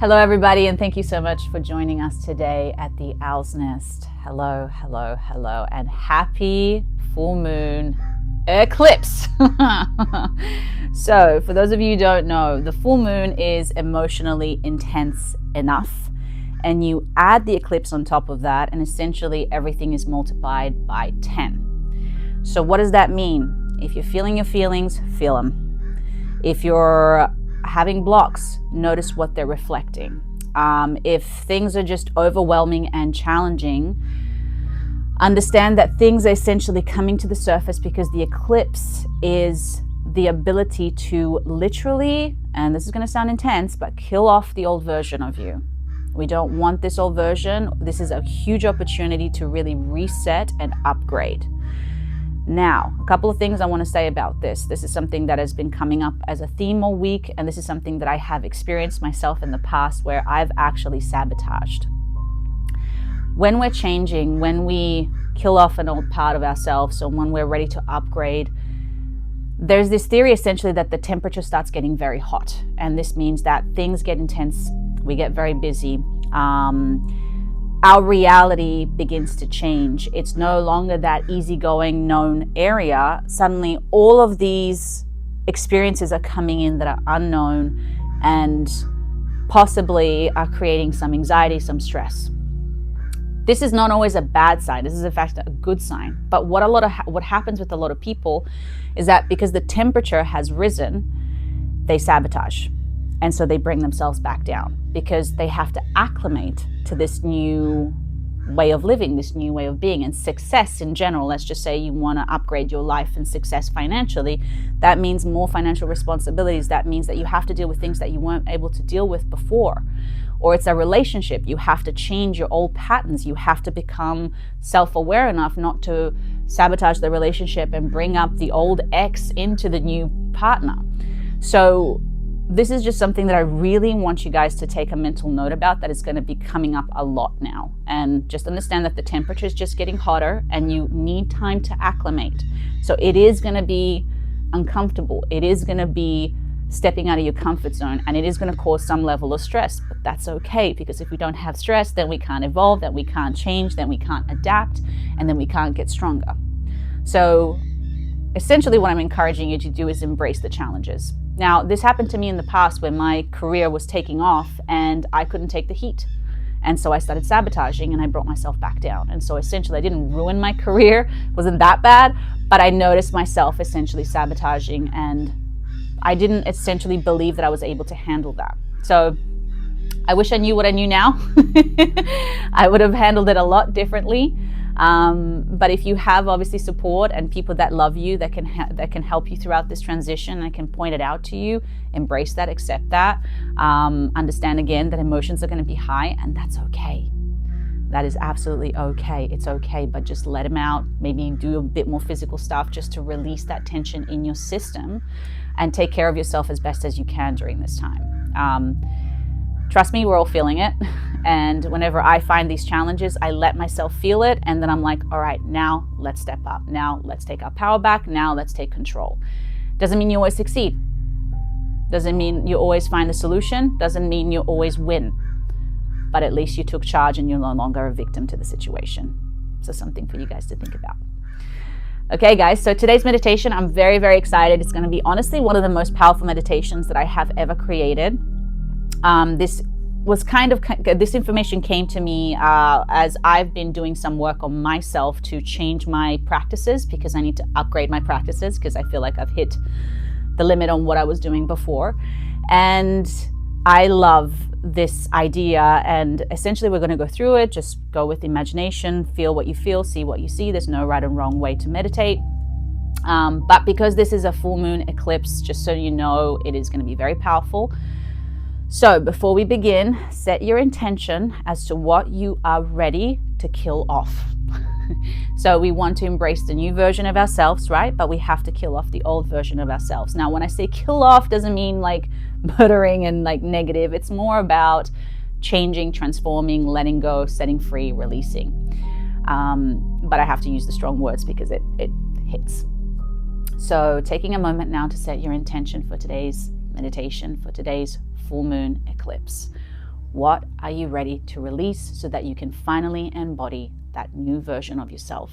Hello everybody, and thank you so much for joining us today at the Owl's Nest. Hello, hello, hello, and happy full moon eclipse. So for those of you who don't know, the full moon is emotionally intense enough, and you add the eclipse on top of that, and essentially everything is multiplied by 10. So what does that mean? If you're feeling your feelings, feel them. If you're having blocks, notice what they're reflecting. If things are just overwhelming and challenging, understand that things are essentially coming to the surface because the eclipse is the ability to literally, and this is going to sound intense, but kill off the old version of you. We don't want this old version. This is a huge opportunity to really reset and upgrade. Now, a couple of things I want to say about this. This is something that has been coming up as a theme all week, and this is something that I have experienced myself in the past where I've actually sabotaged. When we're changing, when we kill off an old part of ourselves, or when we're ready to upgrade, there's this theory essentially that the temperature starts getting very hot, and this means that things get intense, we get very busy, our reality begins to change. It's no longer that easygoing known area. Suddenly all of these experiences are coming in that are unknown and possibly are creating some anxiety, some stress. This is not always a bad sign. This is in fact a good sign. But what happens with a lot of people is that because the temperature has risen, they sabotage. And so they bring themselves back down because they have to acclimate to this new way of living, this new way of being, and success in general. Let's just say you want to upgrade your life and success financially. That means more financial responsibilities. That means that you have to deal with things that you weren't able to deal with before. Or it's a relationship. You have to change your old patterns. You have to become self-aware enough not to sabotage the relationship and bring up the old ex into the new partner. So this is just something that I really want you guys to take a mental note about, that is going to be coming up a lot now. And just understand that the temperature is just getting hotter and you need time to acclimate. So it is going to be uncomfortable. It is going to be stepping out of your comfort zone, and it is going to cause some level of stress, but that's okay, because if we don't have stress, then we can't evolve, then we can't change, then we can't adapt, and then we can't get stronger. So essentially what I'm encouraging you to do is embrace the challenges. Now, this happened to me in the past when my career was taking off and I couldn't take the heat. And so I started sabotaging and I brought myself back down. And so essentially I didn't ruin my career, it wasn't that bad, but I noticed myself essentially sabotaging, and I didn't essentially believe that I was able to handle that. So I wish I knew what I knew now. I would have handled it a lot differently. But if you have obviously support and people that love you, that can help you throughout this transition and can point it out to you, embrace that, accept that. Understand again that emotions are going to be high, and that's okay. That is absolutely okay. It's okay, but just let them out. Maybe do a bit more physical stuff just to release that tension in your system and take care of yourself as best as you can during this time. Trust me, we're all feeling it. And whenever I find these challenges, I let myself feel it. And then I'm like, all right, now let's step up. Now let's take our power back. Now let's take control. Doesn't mean you always succeed. Doesn't mean you always find the solution. Doesn't mean you always win. But at least you took charge and you're no longer a victim to the situation. So something for you guys to think about. Okay, guys, so today's meditation, I'm very, very excited. It's going to be honestly one of the most powerful meditations that I have ever created. This information came to me as I've been doing some work on myself to change my practices, because I need to upgrade my practices because I feel like I've hit the limit on what I was doing before. And I love this idea, and essentially we're going to go through it. Just go with imagination, feel what you feel, see what you see. There's no right and wrong way to meditate. But because this is a full moon eclipse, just so you know, it is going to be very powerful. So before we begin, set your intention as to what you are ready to kill off. So we want to embrace the new version of ourselves, right? But we have to kill off the old version of ourselves. Now, when I say kill off, doesn't mean like murdering and like negative. It's more about changing, transforming, letting go, setting free, releasing. But I have to use the strong words because it hits. So taking a moment now to set your intention for today's meditation, for today's full moon eclipse. What are you ready to release so that you can finally embody that new version of yourself?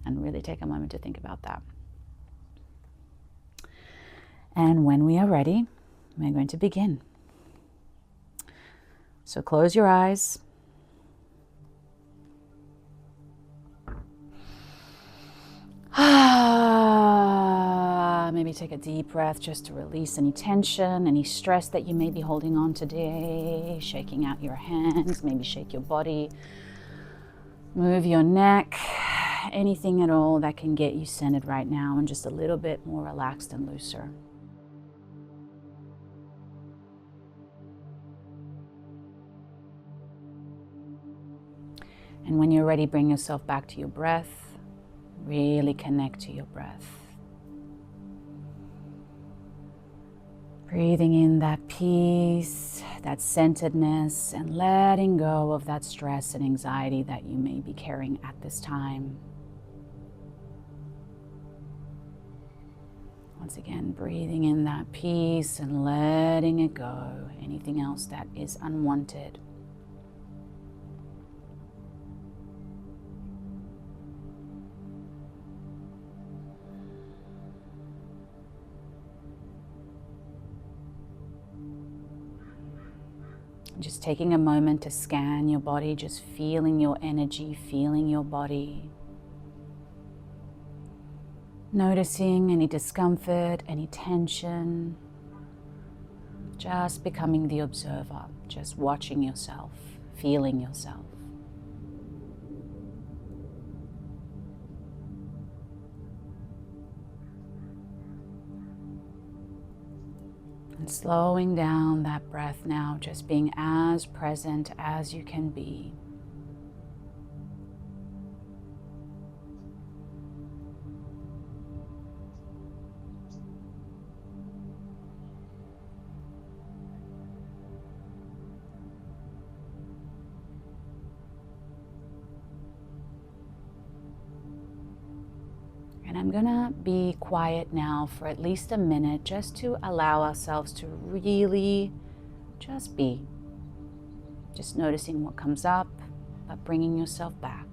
And really take a moment to think about that. And when we are ready, we're going to begin. So close your eyes. Maybe take a deep breath just to release any tension, any stress that you may be holding on today. Shaking out your hands, maybe shake your body. Move your neck, anything at all that can get you centered right now and just a little bit more relaxed and looser. And when you're ready, bring yourself back to your breath. Really connect to your breath. Breathing in that peace, that centeredness, and letting go of that stress and anxiety that you may be carrying at this time. Once again, breathing in that peace and letting it go. Anything else that is unwanted. Just taking a moment to scan your body, just feeling your energy, feeling your body. Noticing any discomfort, any tension. Just becoming the observer, just watching yourself, feeling yourself. And slowing down that breath now, just being as present as you can be. And I'm gonna be quiet now for at least a minute just to allow ourselves to really just be. Just noticing what comes up, but bringing yourself back.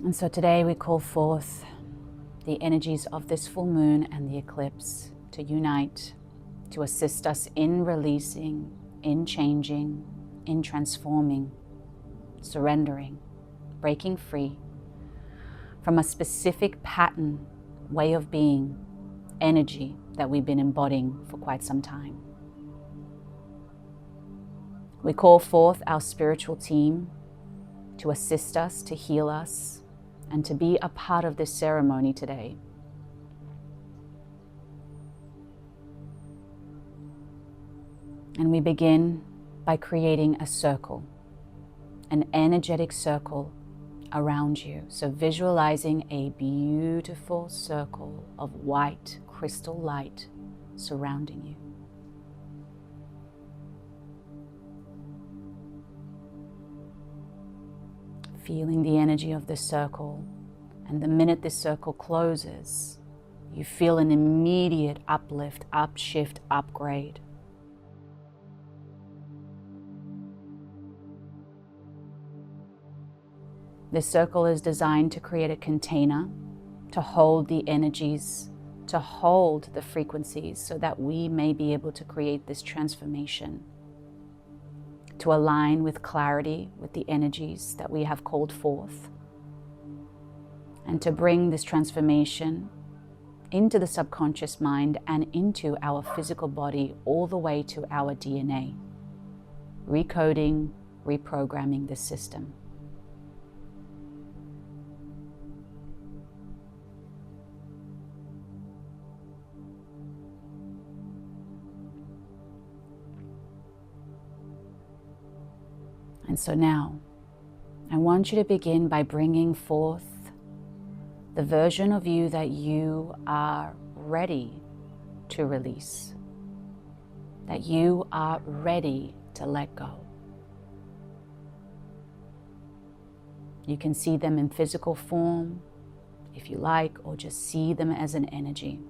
And so today we call forth the energies of this full moon and the eclipse to unite, to assist us in releasing, in changing, in transforming, surrendering, breaking free from a specific pattern, way of being, energy that we've been embodying for quite some time. We call forth our spiritual team to assist us, to heal us, and to be a part of this ceremony today. And we begin by creating a circle, an energetic circle around you. So visualizing a beautiful circle of white crystal light surrounding you. Feeling the energy of this circle, and the minute this circle closes, you feel an immediate uplift, upshift, upgrade. This circle is designed to create a container to hold the energies, to hold the frequencies, so that we may be able to create this transformation, to align with clarity with the energies that we have called forth, and to bring this transformation into the subconscious mind and into our physical body, all the way to our DNA, recoding, reprogramming the system. And so now, I want you to begin by bringing forth the version of you that you are ready to release, that you are ready to let go. You can see them in physical form, if you like, or just see them as an energy.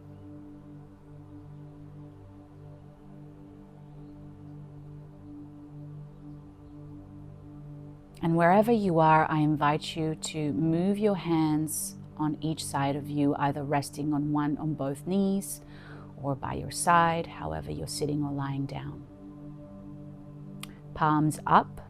And wherever you are, I invite you to move your hands on each side of you, either resting on both knees or by your side, however you're sitting or lying down. Palms up.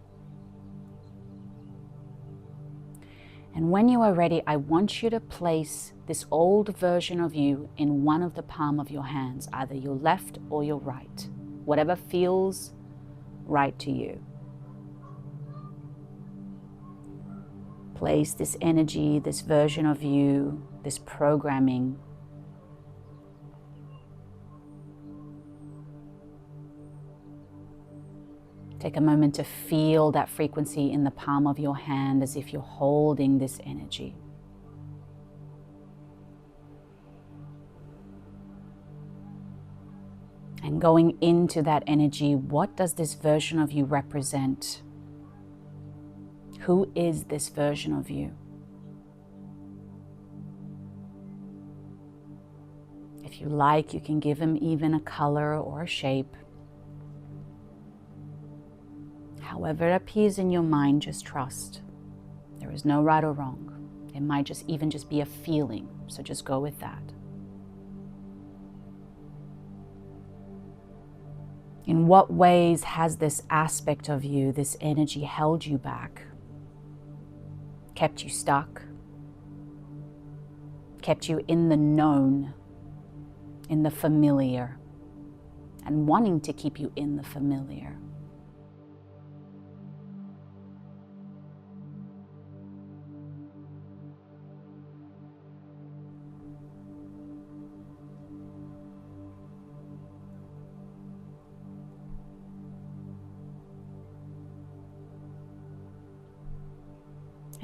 And when you are ready, I want you to place this old version of you in one of the palm of your hands, either your left or your right, whatever feels right to you. Place this energy, this version of you, this programming. Take a moment to feel that frequency in the palm of your hand as if you're holding this energy. And going into that energy, what does this version of you represent? Who is this version of you? If you like, you can give him even a color or a shape. However it appears in your mind, just trust. There is no right or wrong. It might even just be a feeling, so just go with that. In what ways has this aspect of you, this energy, held you back? Kept you stuck? Kept you in the known, in the familiar, and wanting to keep you in the familiar?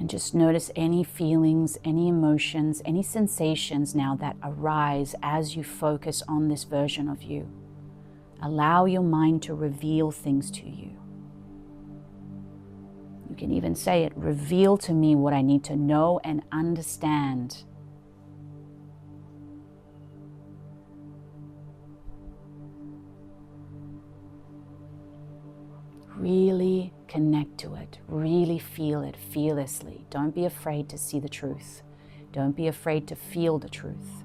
And just notice any feelings, any emotions, any sensations now that arise as you focus on this version of you. Allow your mind to reveal things to you. You can even say it, reveal to me what I need to know and understand. Really connect to it, really feel it fearlessly. Don't be afraid to see the truth. Don't be afraid to feel the truth.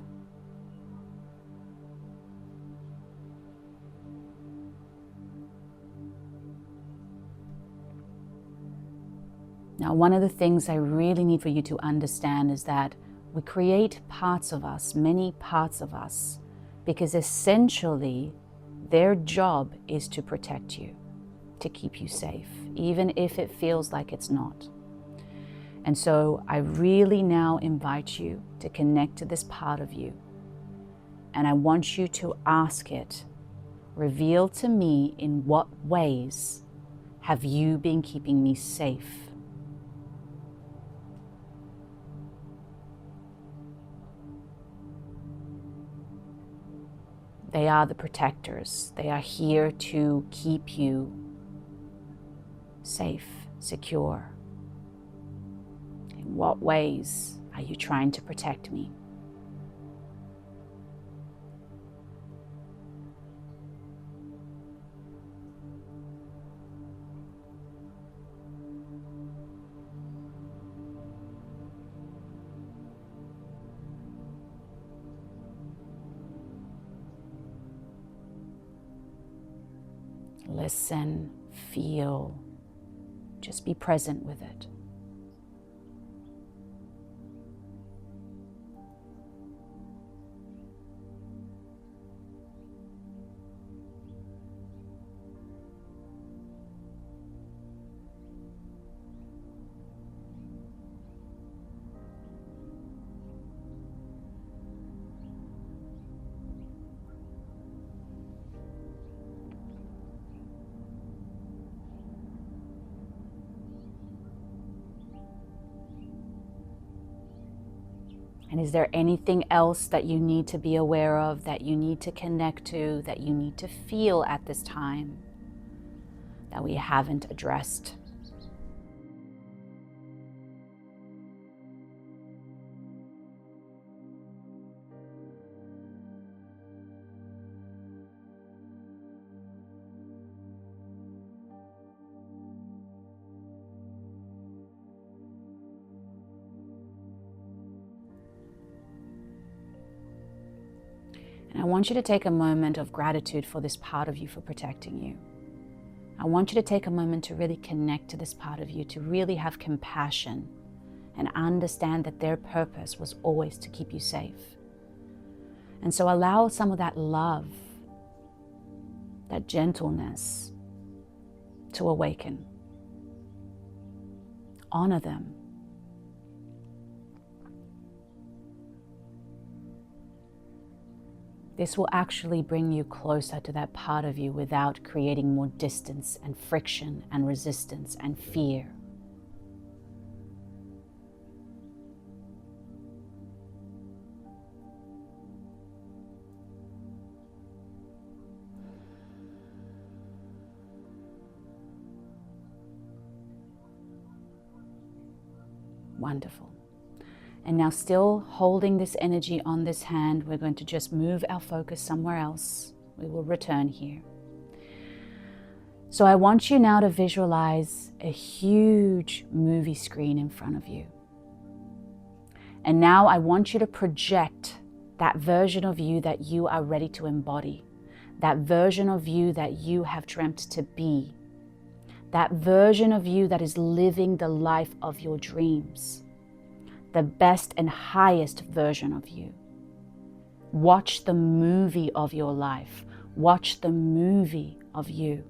Now, one of the things I really need for you to understand is that we create parts of us, many parts of us, because essentially their job is to protect you, to keep you safe, even if it feels like it's not. And so I really now invite you to connect to this part of you. And I want you to ask it, reveal to me in what ways have you been keeping me safe? They are the protectors. They are here to keep you safe, secure. In what ways are you trying to protect me? Listen, feel, just be present with it. And is there anything else that you need to be aware of, that you need to connect to, that you need to feel at this time that we haven't addressed? And I want you to take a moment of gratitude for this part of you for protecting you. I want you to take a moment to really connect to this part of you, to really have compassion and understand that their purpose was always to keep you safe. And so allow some of that love, that gentleness to awaken. Honor them. This will actually bring you closer to that part of you without creating more distance and friction and resistance and fear. Wonderful. And now, still holding this energy on this hand, we're going to just move our focus somewhere else. We will return here. So I want you now to visualize a huge movie screen in front of you. And now I want you to project that version of you that you are ready to embody, that version of you that you have dreamt to be, that version of you that is living the life of your dreams. The best and highest version of you. Watch the movie of your life. Watch the movie of you.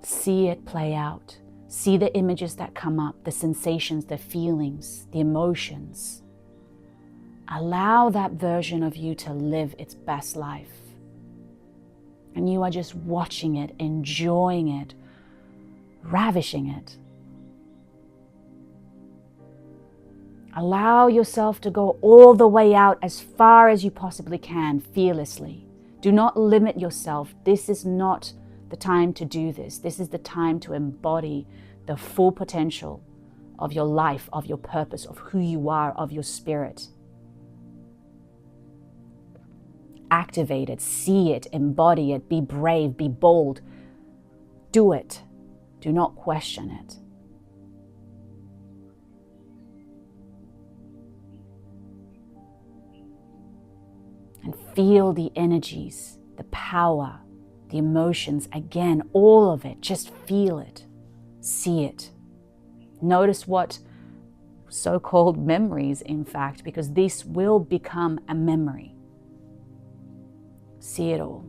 See it play out. See the images that come up, the sensations, the feelings, the emotions. Allow that version of you to live its best life. And you are just watching it, enjoying it, ravishing it. Allow yourself to go all the way out as far as you possibly can, fearlessly. Do not limit yourself. This is not the time to do this. This is the time to embody the full potential of your life, of your purpose, of who you are, of your spirit. Activate it, see it, embody it, be brave, be bold. Do it. Do not question it. And feel the energies, the power, the emotions. Again, all of it. Just feel it. See it. Notice what so-called memories, in fact, because this will become a memory. See it all.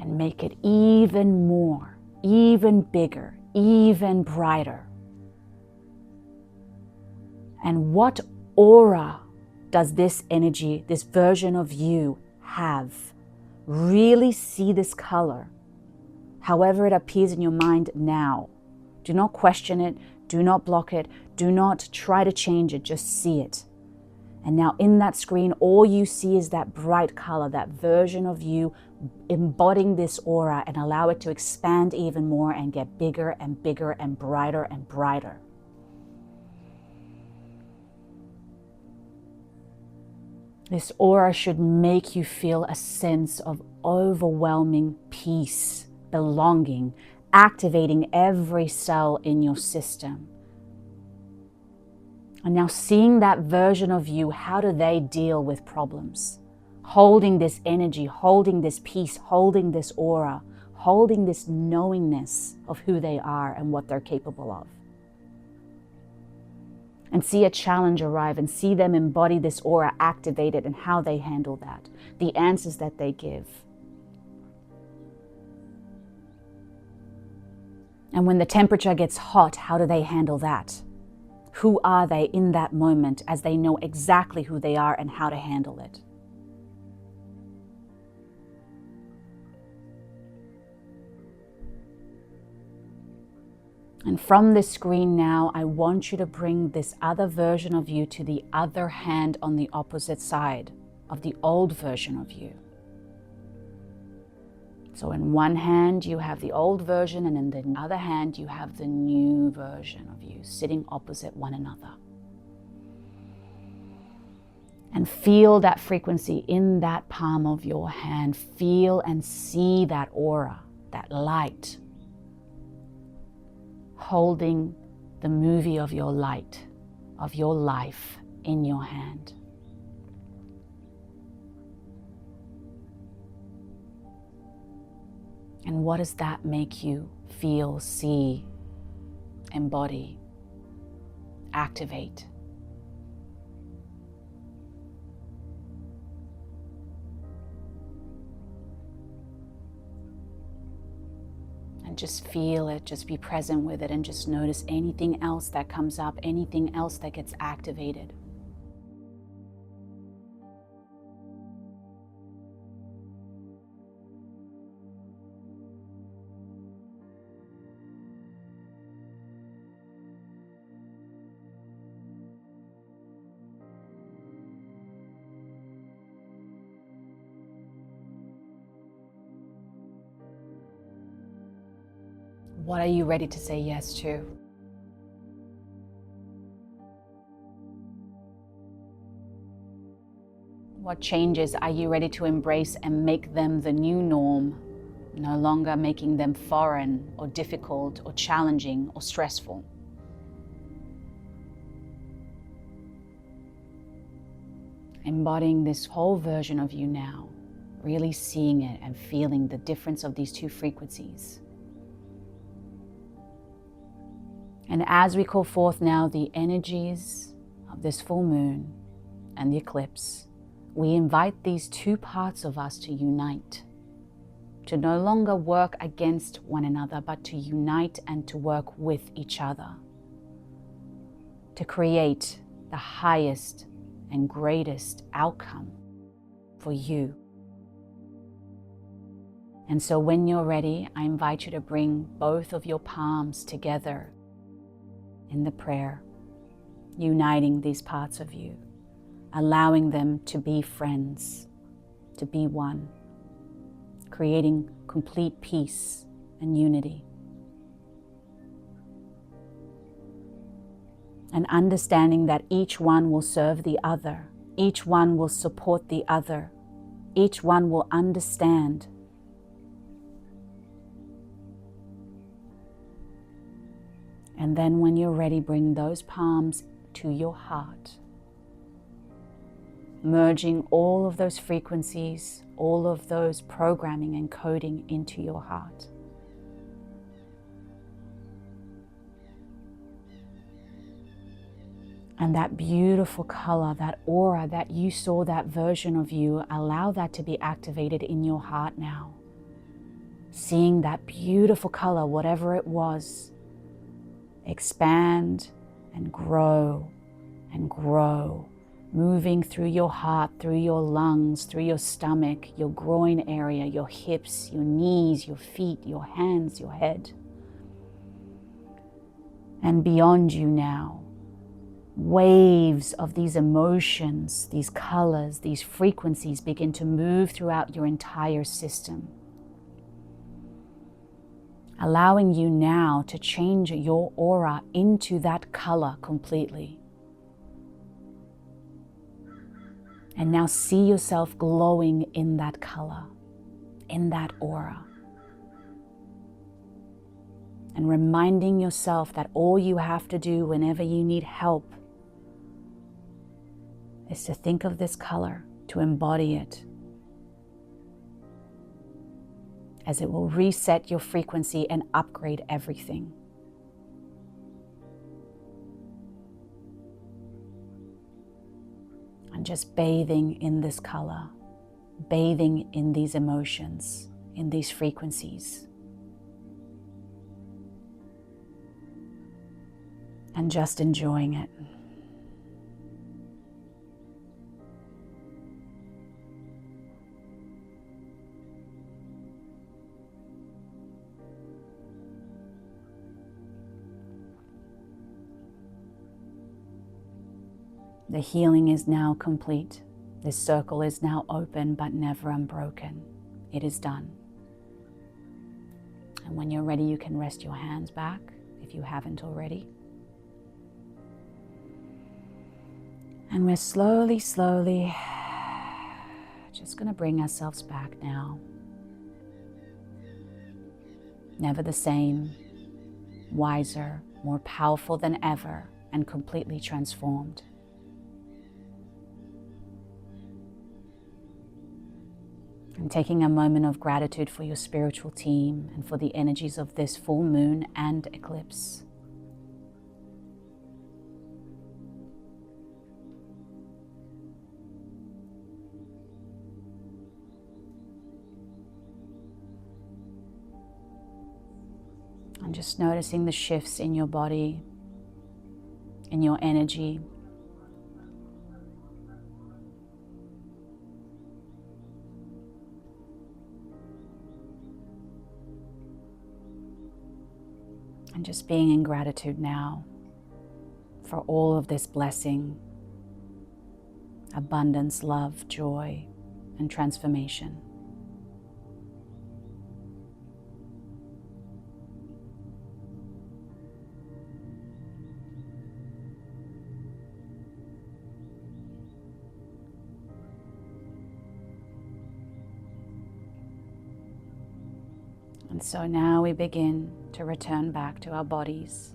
And make it even more, even bigger, even brighter. And what aura does this energy, this version of you have? Really see this color, however it appears in your mind now. Do not question it. Do not block it. Do not try to change it. Just see it. And now in that screen, all you see is that bright color, that version of you embodying this aura, and allow it to expand even more and get bigger and bigger and brighter and brighter. This aura should make you feel a sense of overwhelming peace, belonging, activating every cell in your system. And now seeing that version of you, how do they deal with problems? Holding this energy, holding this peace, holding this aura, holding this knowingness of who they are and what they're capable of. And see a challenge arrive and see them embody this aura, activate it, and how they handle that, the answers that they give. And when the temperature gets hot, how do they handle that? Who are they in that moment as they know exactly who they are and how to handle it? And from this screen now, I want you to bring this other version of you to the other hand on the opposite side of the old version of you. So in one hand, you have the old version, and in the other hand, you have the new version of you sitting opposite one another. And feel that frequency in that palm of your hand. Feel and see that aura, that light, holding the movie of your light, of your life in your hand. And what does that make you feel, see, embody, activate? And just feel it, just be present with it, and just notice anything else that comes up, anything else that gets activated. What are you ready to say yes to? What changes are you ready to embrace and make them the new norm, no longer making them foreign or difficult or challenging or stressful? Embodying this whole version of you now, really seeing it and feeling the difference of these two frequencies. And as we call forth now the energies of this full moon and the eclipse, we invite these two parts of us to unite, to no longer work against one another, but to unite and to work with each other, to create the highest and greatest outcome for you. And so when you're ready, I invite you to bring both of your palms together in the prayer, uniting these parts of you, allowing them to be friends, to be one, creating complete peace and unity. And understanding that each one will serve the other, each one will support the other, each one will understand. And then when you're ready, bring those palms to your heart, merging all of those frequencies, all of those programming and coding into your heart. And that beautiful color, that aura that you saw, that version of you, allow that to be activated in your heart now. Seeing that beautiful color, whatever it was, expand and grow, moving through your heart, through your lungs, through your stomach, your groin area, your hips, your knees, your feet, your hands, your head. And beyond you now, waves of these emotions, these colors, these frequencies begin to move throughout your entire system, allowing you now to change your aura into that color completely. And now see yourself glowing in that color, in that aura. And reminding yourself that all you have to do whenever you need help is to think of this color, to embody it, as it will reset your frequency and upgrade everything. And just bathing in this color, bathing in these emotions, in these frequencies. And just enjoying it. The healing is now complete. This circle is now open but never unbroken. It is done. And when you're ready, you can rest your hands back if you haven't already. And we're slowly just going to bring ourselves back now. Never the same, wiser, more powerful than ever, and completely transformed. And taking a moment of gratitude for your spiritual team and for the energies of this full moon and eclipse. And just noticing the shifts in your body, in your energy. And just being in gratitude now for all of this blessing, abundance, love, joy, and transformation. And so now we begin to return back to our bodies,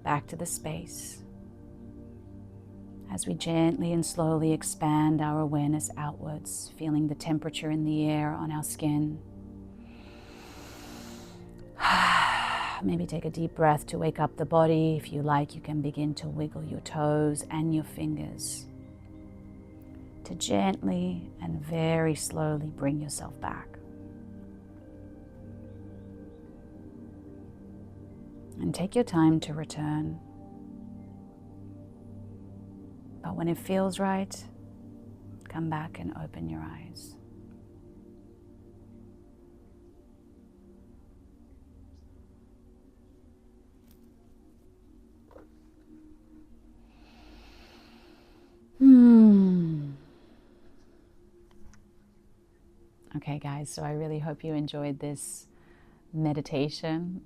back to the space, as we gently and slowly expand our awareness outwards, feeling the temperature in the air on our skin. Maybe take a deep breath to wake up the body. If you like, you can begin to wiggle your toes and your fingers to gently and very slowly bring yourself back. And take your time to return. But when it feels right, come back and open your eyes. Okay, guys, so I really hope you enjoyed this meditation.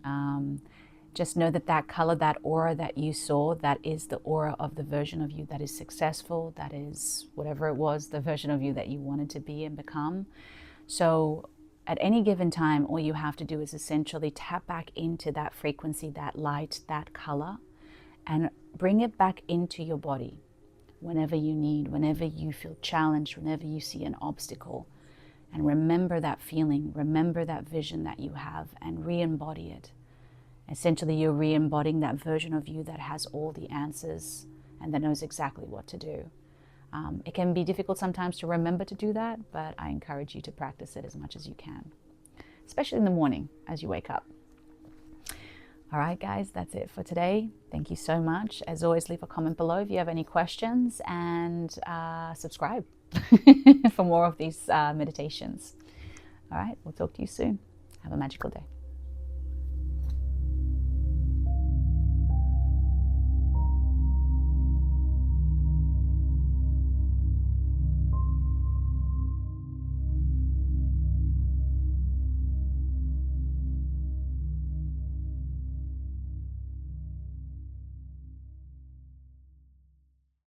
Just know that that color, that aura that you saw, that is the aura of the version of you that is successful, that is whatever it was, the version of you that you wanted to be and become. So at any given time, all you have to do is essentially tap back into that frequency, that light, that color, and bring it back into your body whenever you need, whenever you feel challenged, whenever you see an obstacle. And remember that feeling, remember that vision that you have, and re-embody it. Essentially, you're re-embodying that version of you that has all the answers and that knows exactly what to do. It can be difficult sometimes to remember to do that, but I encourage you to practice it as much as you can, especially in the morning as you wake up. All right, guys, that's it for today. Thank you so much. As always, leave a comment below if you have any questions, and subscribe for more of these meditations. All right, we'll talk to you soon. Have a magical day.